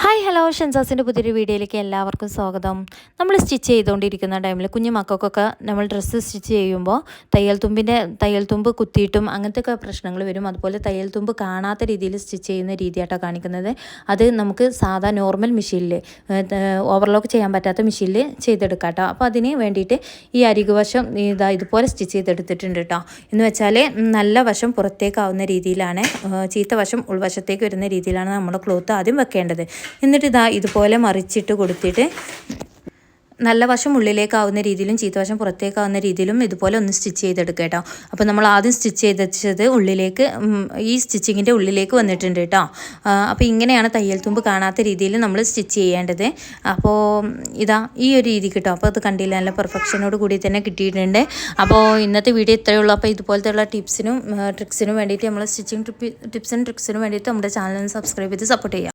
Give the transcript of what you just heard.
Hi hello ഷെൻസാസിൻ്റെ പുതിയൊരു വീഡിയോയിലേക്ക് എല്ലാവർക്കും സ്വാഗതം. നമ്മൾ സ്റ്റിച്ച് ചെയ്തുകൊണ്ടിരിക്കുന്ന ടൈമിൽ കുഞ്ഞു മക്കൾക്കൊക്കെ നമ്മൾ ഡ്രസ്സ് സ്റ്റിച്ച് ചെയ്യുമ്പോൾ തയ്യൽ തുമ്പ് കുത്തിയിട്ടും അങ്ങനത്തെ പ്രശ്നങ്ങൾ വരും. അതുപോലെ തയ്യൽ തുമ്പ് കാണാത്ത രീതിയിൽ സ്റ്റിച്ച് ചെയ്യുന്ന രീതിയായിട്ടാണ് കാണിക്കുന്നത്. അത് നമുക്ക് സാധാ നോർമൽ മെഷീനിൽ ഓവർലോക്ക് ചെയ്യാൻ പറ്റാത്ത മെഷീനിൽ ചെയ്തെടുക്കാം കേട്ടോ. അപ്പോൾ അതിന് വേണ്ടിയിട്ട് ഈ അരികുവശം ഇതുപോലെ സ്റ്റിച്ച് ചെയ്തെടുത്തിട്ടുണ്ട് കേട്ടോ. എന്ന് വെച്ചാൽ നല്ല വശം പുറത്തേക്കാവുന്ന രീതിയിലാണ്, ചീത്ത വശം ഉൾവശത്തേക്ക് വരുന്ന രീതിയിലാണ് നമ്മുടെ ക്ലോത്ത് ആദ്യം വെക്കേണ്ടത്. എന്നിട്ട് ഇതുപോലെ മറിച്ചിട്ട് കൊടുത്തിട്ട് നല്ല വശം ഉള്ളിലേക്കാവുന്ന രീതിയിലും ചീത്തവശം പുറത്തേക്കാവുന്ന രീതിയിലും ഇതുപോലെ ഒന്ന് സ്റ്റിച്ച് ചെയ്തെടുക്കുക കേട്ടോ. അപ്പോൾ നമ്മൾ ആദ്യം സ്റ്റിച്ച് ചെയ്തത് ഉള്ളിലേക്ക്, ഈ സ്റ്റിച്ചിങ്ങിൻ്റെ ഉള്ളിലേക്ക് വന്നിട്ടുണ്ട് കേട്ടോ. അപ്പോൾ ഇങ്ങനെയാണ് തയ്യൽ തുമ്പ് കാണാത്ത രീതിയിൽ നമ്മൾ സ്റ്റിച്ച് ചെയ്യേണ്ടത്. അപ്പോൾ ഈ ഒരു രീതി കിട്ടും. അപ്പോൾ അത് കണ്ടില്ല, നല്ല പെർഫെക്ഷനോട് കൂടി തന്നെ കിട്ടിയിട്ടുണ്ട്. അപ്പോൾ ഇന്നത്തെ വീഡിയോ ഇത്രയേ ഉള്ളൂ. അപ്പോൾ ഇതുപോലത്തെയുള്ള ടിപ്സിനും ട്രിക്സിനും വേണ്ടിയിട്ട് നമ്മൾ സ്റ്റിച്ചിങ് ടിപ്സിനും ട്രിക്സിനും വേണ്ടിയിട്ട് നമ്മുടെ ചാനൽ സബ്സ്ക്രൈബ് ചെയ്ത് സപ്പോർട്ട് ചെയ്യുക.